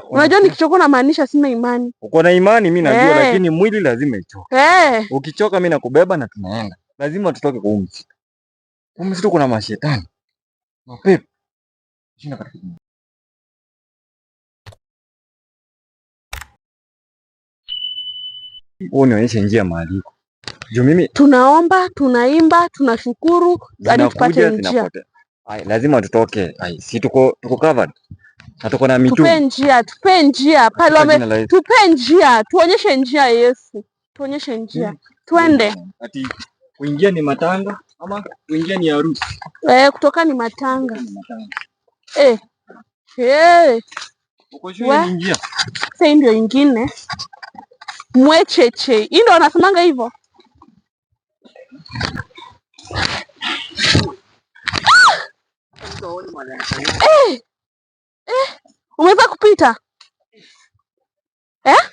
Unajua nikichoka namaanisha sina imani. Uko na imani mimi najua, lakini mwili lazima ichoke. Ukichoka mimi nakubeba na tunaenda. Lazima tutoke kwa msitu. Msitu kuna mashetani. Mapepo. Shinda katika. Nionyeshe njia mahali huko. Juu mimi tunaomba, tunaimba, tunashukuru hadi tupate njia. Ai, lazima tutoke. Ai, si tuko covered. Na tuko na mitu. Tupe njia. Pale tupe njia. Tuonyeshe njia Yesu. Tuonyeshe njia. Twende. Ati kuingia ni matanga ama kuingia ni harusi? Kutoka ni matanga. Uko shule ni njia. Sasa ndio ingine. Mwecheche. Hii ndio wanasemanga hivyo. Umeweza kupita?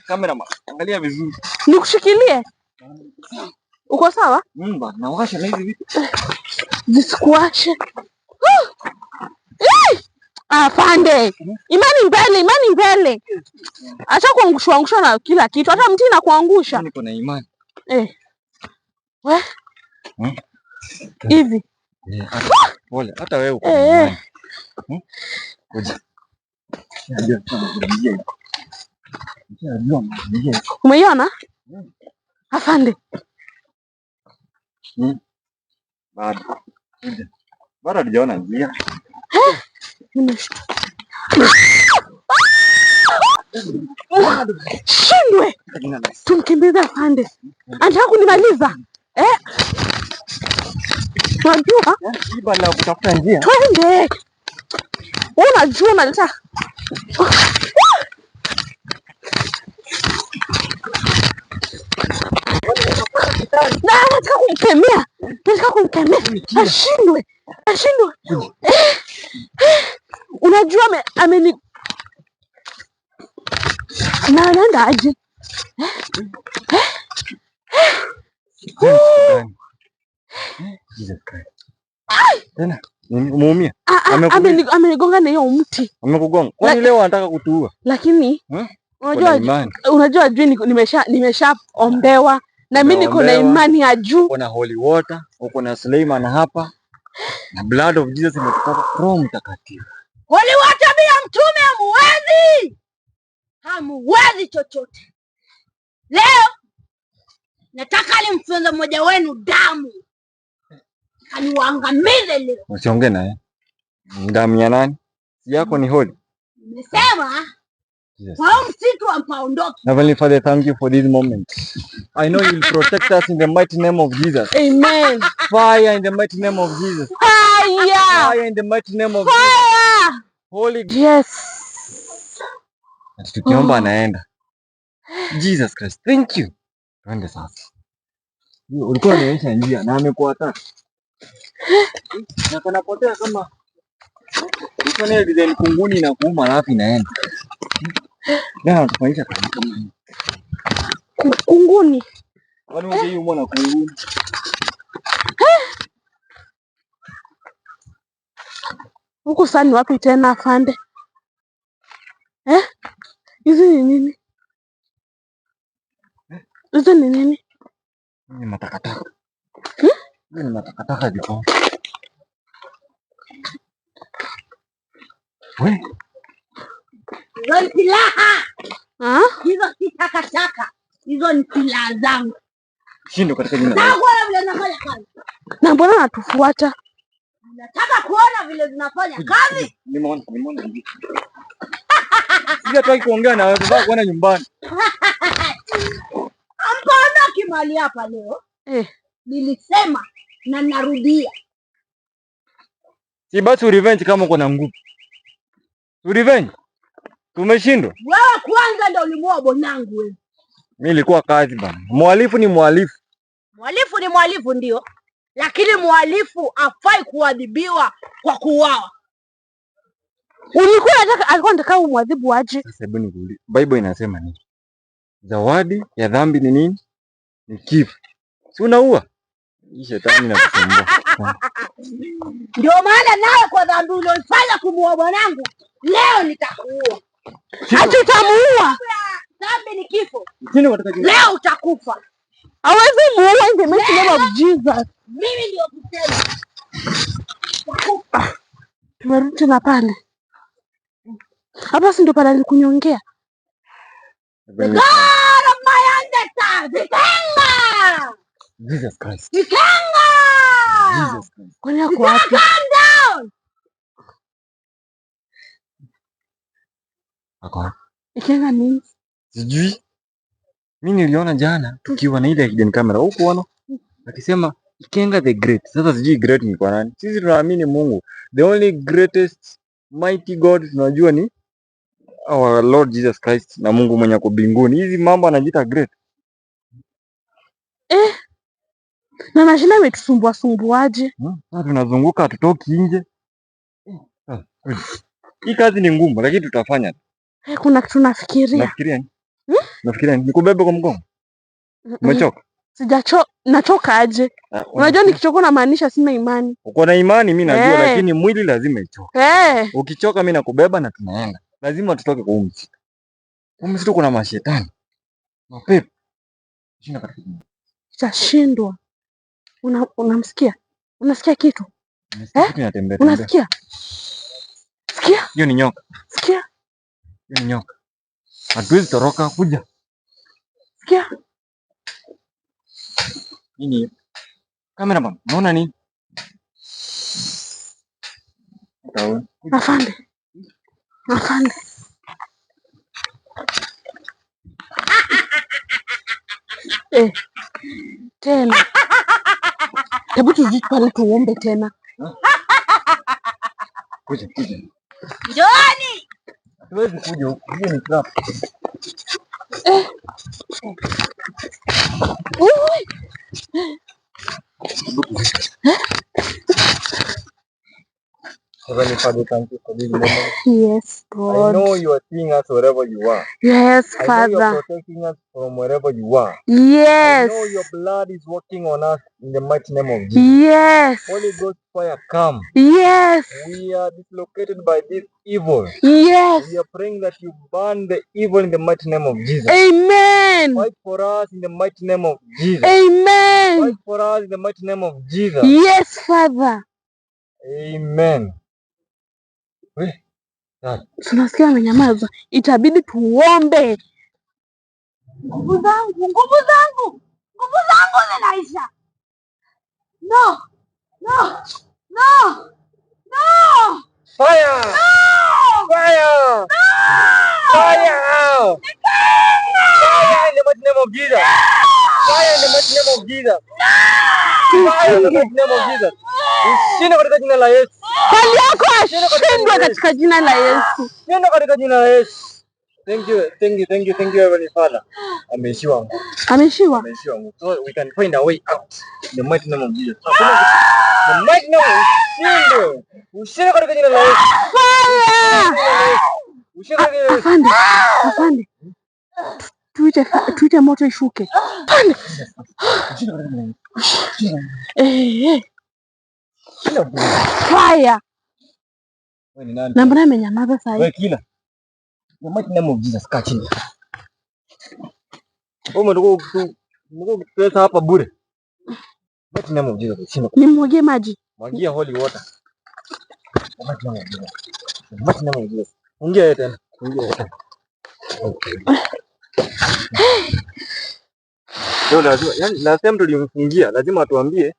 Cameraman, angalia vizuri. Nikushikilie? Uko sawa? Na washa na hizi vitu. Zisikuache. Afande. Imani mbele. Acha kuangushwa na kila kitu. Hata mti na kuangusha. Niko na imani. Hivi. Pole, hata wewe uko na imani. Umeiona? Afande. Bado hatujaona njia. Shindwe. Tumkimbize afande. Anataka kunimaliza. Unajua? Bala kutafuta njia. Twende. Unajua unaleta. Nataka kumkemea. Ashindwe. Unajua ameni na anaenda aje? Tena umeumia? Amenigonga na hiyo mti. Amekugonga? Kwani leo anataka kutuua? Lakini unajua juu nimeshaombewa na mimi niko na imani ya juu. Uko na holy water, uko na Suleiman hapa. Na blood of Jesus imetoka Roho Mtakatifu. Holy water bila mtume hamuwezi chochote. Leo nataka nimfunze mmoja wenu damu. Kaniwaangamize leo. Usiongee naye. Damu ya nani? Yako ni holy. Nimesema kwa msitu ampaondoke. Heavenly Father, thank you for this moment. I know you will protect us in the mighty name of Jesus. Amen. Fire in the mighty name of Jesus. Fire in the mighty name of Jesus. Holy. Yes. Tukiomba anaenda. Jesus Christ, thank you. Twende sasa. Ulikuwa unaonyesha njia na amekuata. Na kanapotea kama uko na design kunguni na kuuma alafu inaenda. Na tufanyisha kama hii. Kunguni. Wani wewe umeona kunguni? Huko sasa ni wapi tena afande? Hizi ni nini? Hizi ni nini? Ni matakataka. Ni matakataka jiko. Wewe. Hizo silaha. Hizo si takataka. Hizo ni silaha zangu. Shindo katika jina la Yesu. Nataka vile zinafanya kazi. Na mbona natufuata? Nataka kuona vile zinafanya kazi. Nimeona. Sija tu kuongea na wewe, nataka kuona nyumbani. Ampondoki mahali hapa leo. Nilisema na narudia. Si basi revenge kama uko na nguvu. Revenge. Tumeshindwa. Wewe kwanza ndio ulimuoa bonangu wewe. Mimi nilikuwa kazi bana. Mhalifu ni mhalifu. Mhalifu ni mhalifu ndio. Lakini mhalifu afai kuadhibiwa kwa kuuawa. Alikuwa anataka umwadhibu aje? Sasa hebu nikuulize. Bible inasema nini? Zawadi ya dhambi ni nini? Ni kifo. Si unaua? Hii shetani inakusumbua. Ndio maana nawe kwa dhambi uliyofanya kumuoa bwanangu, leo nitakuua. Ati utamuua. Dhambi ni kifo. Shindwa katika jina. Leo utakufa. Hawezi muua in the mighty name of Jesus. Mimi ndio kusema. Tumerudi na pale. Hapa si ndio pale alikunyongea. God of my understand. Vikenga. Jesus Christ. Vikenga. Jesus Christ. Kwani yako wapi? Calm down. Ako. Ikenga nini? Sijui. Mimi niliona jana tukiwa na ile hidden camera huko wana. Akisema Ikenga the great. Sasa sijui great ni kwa nani. Sisi tunaamini Mungu. The only greatest mighty God tunajua ni our Lord Jesus Christ na Mungu mwenye ako mbinguni. Hizi mambo anajiita great. Na mashina imetusumbua sumbuaje? Sasa tunazunguka hatutoki nje. Hii kazi ni ngumu lakini tutafanya. Kuna kitu nafikiria. Nafikiria ni? Nafikiria ni nikubebe kwa mgongo. Umechoka? Sijachoka. Nachoka aje? Unajua nikichoka namaanisha sina imani. Uko na imani mimi najua, lakini mwili lazima ichoke. Ukichoka mimi nakubeba na tunaenda. Lazima tutoke kwa msitu. Msitu kuna mashetani. Mapepo. Shinda katika. Itashindwa. Unamsikia? Unasikia kitu? Kitu inatembea. Unasikia? Sikia? Hiyo ni nyoka. Sikia? Hiyo ni nyoka. Hatuwezi toroka kuja. Sikia? Nini? Cameraman, unaona nini? Afande. Afande. Tena. Hebu tuzidi pale tuombe tena. Kuja. Njooni. Hatuwezi kuja huku. Hiyo ni trap. Heavenly Father, thank you for this moment. Yes, God. I know you are seeing us wherever you are. Yes, I Father. know you are protecting us from wherever you are. Yes. I know your blood is working on us in the mighty name of Jesus. Yes. Holy Ghost fire, come. Yes. We are dislocated by this evil. Yes. We are praying that you burn the evil in the mighty name of Jesus. Amen. Fight for us in the mighty name of Jesus. Amen. Fight for us in the mighty name of Jesus. Yes, Father. Amen. Tunasikia amenyamaza. Itabidi tuombe. Nguvu zangu zinaisha. No. Fire! No. Fire! No. Fire! Fire in the mighty name of Jesus. Fire in the mighty name of Jesus. Fire in the mighty name of Jesus. Ushinde katika jina la Yesu. Hali yako ashindwe katika jina la Yesu. Ushinde katika jina la Yesu. Thank you, Heavenly Father. Ameishiwa. So we can find a way out in the mighty name of Jesus. The mighty name of Jesus. Ushinde katika jina la Yesu. Afande. Tuite moto ishuke. Fire. Na mbona amenyamaza sasa hivi? Wewe kila. The mighty name of Jesus, kaa chini. Mko pesa hapa bure. Mighty name of Jesus, chini. Nimwagie maji. Mwagia holy water. Mighty name of Jesus. Mighty name of Jesus. Ongea tena. Okay. Ndio lazima, yani last time tulimfungia, lazima atuambie.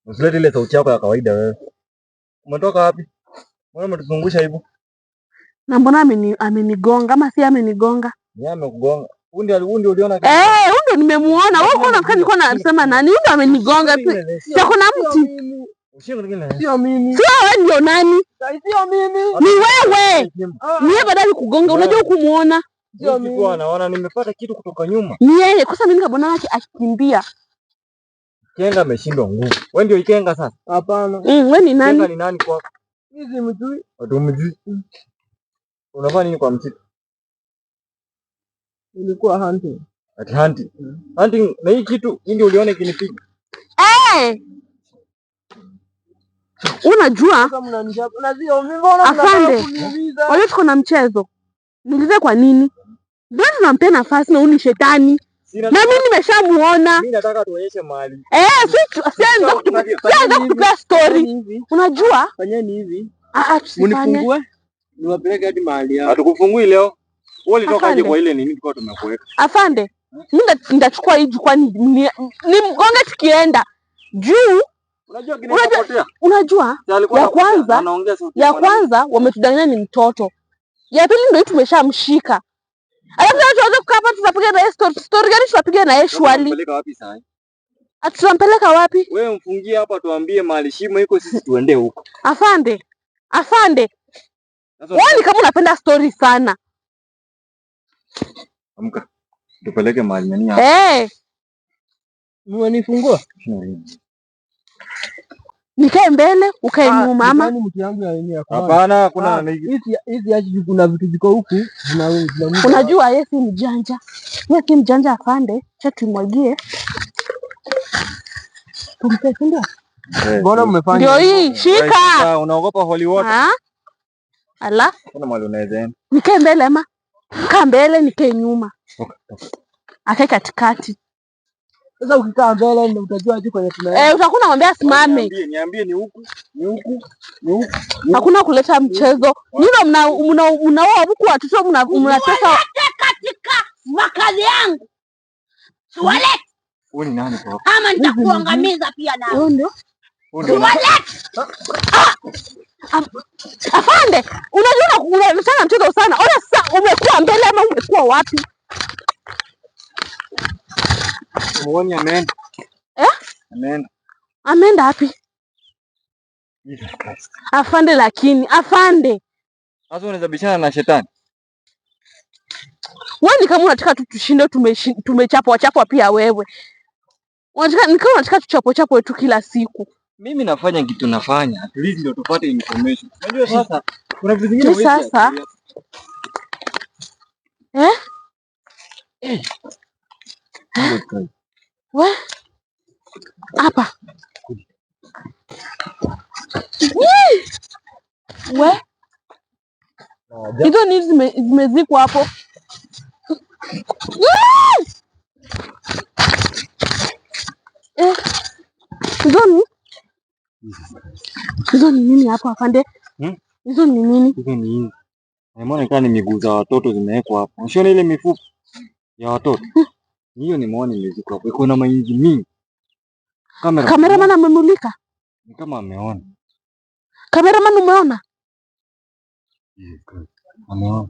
Usilete ile sauti yako ya kawaida wewe. Umetoka wapi? Mbona umetuzungusha hivyo? Na mbona amenigonga ama si amenigonga? Yeye amekugonga. Hundi uliona? Hundi nimemuona. Wewe unaona kama nilikuwa nasema nani? Hundi amenigonga. Sio kuna mti. Sio mimi. Sio wewe ndio nani? Sio mimi. Ni wewe. Ni wewe badala kugonga. Unajua kumuona? Sio mimi. Naona nimepata kitu kutoka nyuma. Ni yeye. Kwa sababu mimi nikabona yake akikimbia. Ikenga ameshindwa nguvu. Wewe ndio Ikenga sasa? Hapana. Wewe ni nani? Ikenga ni nani kwako? Hizi mjui. Watu mjui. Unafanya nini kwa msitu? Ilikuwa hunting. Ati hunting. Hunting na hii kitu ndio uliona ikinipiga. Unajua afande, wajua tuko na mchezo. Niulize kwa nini? Ndio tunampea nafasi na uni shetani. Na mimi nimeshamuona. Mimi nataka tuonyeshe mahali. Sianza kutupa story. Unajua? Fanyeni hivi. Munifungue. Niwapeleke hadi mahali hapo. Hatukufungui leo. Wewe ulitoka aje kwa ile nini tulikuwa tumekuweka? Afande, mimi nitachukua hii jukwaa ni mgonge tukienda. Juu unajua ya kwanza wametudanganya ni mtoto. Ya pili ndio tumeshamshika. Alafu tuanze kukaa hapa tutapiga na story gani tutapiga na yeye shwali. Tunampeleka wapi sasa? Tutampeleka wapi? Wewe mfungie hapa tuambie mahali shimo iko sisi tuende huko. Afande. Wewe kama unapenda story sana. Amka. Tupeleke mahali nani hapa? Mwanifungua? Nikae mbele, ukae nyuma mama. Hapana, kuna hizi aje kuna vitu viko huku. Unajua yeye si mjanja. Yeye si mjanja afande. Acha tumwagie. Tumpende. Mbona mmefanya? Ndio hii, shika. Unaogopa holy water? Ala. Kuna mahali unaweza enda. Nikae mbele ama? Kaa mbele, nikae nyuma. Akae katikati. Sasa ukikaa mbele ndio utajua aje kwenye tunaenda. Utakuwa unamwambia simame. Niambie ni huku. Hakuna kuleta mchezo. Nino mnaoa huku watoto mnatesa katika makazi yangu. Toilet. Wewe ni nani kwa? Ama nitakuangamiza pia na. Wewe ndio? Toilet. Afande, unajua unataka mchezo sana. Ona sasa umekuwa mbele ama umekuwa wapi? Muone ameenda. Ameenda wapi? Afande, lakini afande. Sasa unaweza bishana na shetani. Wewe ni kama unataka tu tushinde tumechapwa pia wewe. Unataka tuchapwe tu kila siku. Mimi nafanya kitu nafanya. At least ndio tupate information. Unajua sasa kuna vitu vingine wewe. Sasa. We hapa we hizo ni zimezikwa hapo. Hizo ni nini hapo afande? Hizo ni nini? Hizo ni nini? Nimeona ni miguu za watoto zimewekwa hapo. Unaona ile mifupa ya watoto? Hiyo nimeona imezikwa hapo. Iko na mainzi mingi. Kameraman amemulika? Ni kama ameona. Kameraman umeona? Ameona.